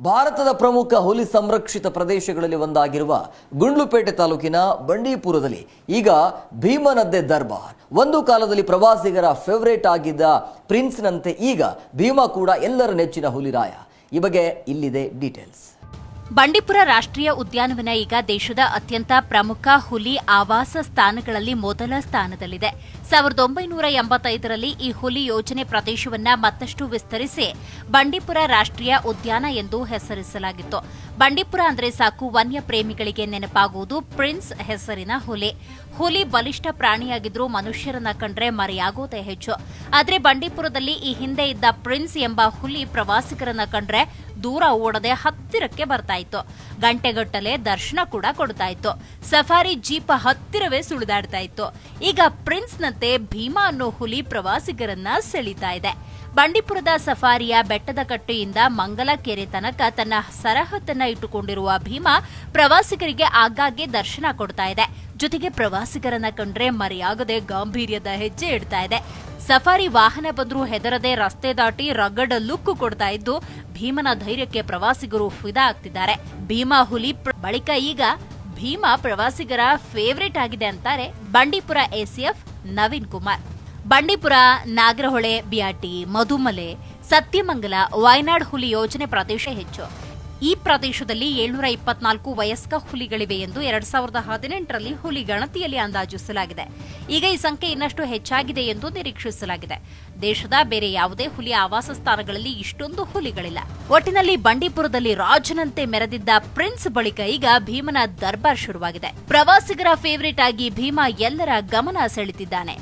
ಭಾರತದ ಪ್ರಮುಖ ಹುಲಿ ಸಂರಕ್ಷಿತ ಪ್ರದೇಶಗಳಲ್ಲಿ ಒಂದಾಗಿರುವ ಗುಂಡ್ಲುಪೇಟೆ ತಾಲೂಕಿನ ಬಂಡೀಪುರದಲ್ಲಿ ಈಗ ಭೀಮನದ್ದೇ ದರ್ಬಾರ್. ಒಂದು ಕಾಲದಲ್ಲಿ ಪ್ರವಾಸಿಗರ ಫೇವರೇಟ್ ಆಗಿದ್ದ ಪ್ರಿನ್ಸ್ನಂತೆ ಈಗ ಭೀಮ ಕೂಡ ಎಲ್ಲರ ನೆಚ್ಚಿನ ಹುಲಿರಾಯ. ಈ ಬಗ್ಗೆ ಇಲ್ಲಿದೆ ಡೀಟೇಲ್ಸ್. ಬಂಡೀಪುರ ರಾಷ್ಟ್ರೀಯ ಉದ್ಯಾನವನ ಈಗ ದೇಶದ ಅತ್ಯಂತ ಪ್ರಮುಖ ಹುಲಿ ಆವಾಸ ಸ್ಥಾನಗಳಲ್ಲಿ ಮೊದಲ ಸ್ಥಾನದಲ್ಲಿದೆ. 1985ರಲ್ಲಿ ಈ ಹುಲಿ ಯೋಜನೆ ಪ್ರದೇಶವನ್ನ ಮತ್ತಷ್ಟು ವಿಸ್ತರಿಸಿ ಬಂಡೀಪುರ ರಾಷ್ಟ್ರೀಯ ಉದ್ಯಾನ ಎಂದು ಹೆಸರಿಸಲಾಗಿತ್ತು. ಬಂಡೀಪುರ ಅಂದ್ರೆ ಸಾಕು ವನ್ಯ ಪ್ರೇಮಿಗಳಿಗೆ ನೆನಪಾಗುವುದು ಪ್ರಿನ್ಸ್ ಹೆಸರಿನ ಹುಲಿ. ಹುಲಿ ಬಲಿಷ್ಠ ಪ್ರಾಣಿಯಾಗಿದ್ರೂ ಮನುಷ್ಯರನ್ನ ಕಂಡ್ರೆ ಮರೆಯಾಗೋದೇ ಹೆಚ್ಚು. ಆದ್ರೆ ಬಂಡೀಪುರದಲ್ಲಿ ಈ ಹಿಂದೆ ಇದ್ದ ಪ್ರಿನ್ಸ್ ಎಂಬ ಹುಲಿ ಪ್ರವಾಸಿಗರನ್ನ ಕಂಡ್ರೆ ದೂರ ಓಡದೆ ಹತ್ತಿರಕ್ಕೆ ಬರ್ತಾ ಇತ್ತು. ಗಂಟೆಗಟ್ಟಲೆ ದರ್ಶನ ಕೂಡ ಕೊಡ್ತಾ ಇತ್ತು. ಸಫಾರಿ ಜೀಪ್ ಹತ್ತಿರವೇ ಸುಳಿದಾಡ್ತಾ ಇತ್ತು. ಈಗ ಪ್ರಿನ್ಸ್ನಂತೆ ಭೀಮಾ ಅನ್ನೋ ಹುಲಿ ಪ್ರವಾಸಿಗರನ್ನ ಸೆಳೀತಾ ಇದೆ. ಬಂಡೀಪುರದ ಸಫಾರಿಯ ಬೆಟ್ಟದ ಕಟ್ಟೆಯಿಂದ ಮಂಗಲಕೆರೆ ತನಕ ತನ್ನ ಸರಹದ್ದನ್ನ ಇಟ್ಟುಕೊಂಡಿರುವ ಭೀಮಾ ಪ್ರವಾಸಿಗರಿಗೆ ಆಗಾಗ್ಗೆ ದರ್ಶನ ಕೊಡ್ತಾ ಇದೆ. ಜೊತೆಗೆ ಪ್ರವಾಸಿಗರನ್ನ ಕಂಡ್ರೆ ಮರೆಯಾಗದೆ ಗಾಂಭೀರ್ಯದ ಹೆಜ್ಜೆ ಇಡ್ತಾ ಇದೆ. ಸಫಾರಿ ವಾಹನ ಬಂದ್ರೂ ಹೆದರದೆ ರಸ್ತೆ ದಾಟಿ ರಗಡ ಲುಕ್ ಕೊಡ್ತಾ ಇದ್ದು ಭೀಮನ ಧೈರ್ಯಕ್ಕೆ ಪ್ರವಾಸಿಗರು ಫಿದಾ ಆಗ್ತಿದ್ದಾರೆ. ಭೀಮಾ ಹುಲಿ ಬಳಿಕ ಈಗ ಭೀಮಾ ಪ್ರವಾಸಿಗರ ಫೇವರೇಟ್ ಆಗಿದೆ ಅಂತಾರೆ ಬಂಡೀಪುರ ಎಸಿಎಫ್ ನವೀನ್ ಕುಮಾರ್. ಬಂಡೀಪುರ, ನಾಗರಹೊಳೆ, ಬಿಯಾಟಿ, ಮಧುಮಲೆ, ಸತ್ಯಮಂಗಲ, ವಯನಾಡ್ ಹುಲಿ ಯೋಜನೆ ಪ್ರದೇಶ ಹೆಚ್ಚು. ಈ ಪ್ರದೇಶದಲ್ಲಿ 724 ವಯಸ್ಕ ಹುಲಿಗಳಿವೆ ಎಂದು 2018ರಲ್ಲಿ ಹುಲಿ ಗಣತಿಯಲ್ಲಿ ಅಂದಾಜಿಸಲಾಗಿದೆ. ಈಗ ಈ ಸಂಖ್ಯೆ ಇನ್ನಷ್ಟು ಹೆಚ್ಚಾಗಿದೆ ಎಂದು ನಿರೀಕ್ಷಿಸಲಾಗಿದೆ. ದೇಶದ ಬೇರೆ ಯಾವುದೇ ಹುಲಿ ಆವಾಸ ಸ್ಥಾನಗಳಲ್ಲಿ ಇಷ್ಟೊಂದು ಹುಲಿಗಳಿಲ್ಲ. ಒಟ್ಟಿನಲ್ಲಿ ಬಂಡೀಪುರದಲ್ಲಿ ರಾಜನಂತೆ ಮೆರೆದಿದ್ದ ಪ್ರಿನ್ಸ್ ಬಳಿಕ ಈಗ ಭೀಮನ ದರ್ಬಾರ್ ಶುರುವಾಗಿದೆ. ಪ್ರವಾಸಿಗರ ಫೇವರೇಟ್ ಆಗಿ ಭೀಮಾ ಎಲ್ಲರ ಗಮನ ಸೆಳೆದಿದ್ದಾನೆ.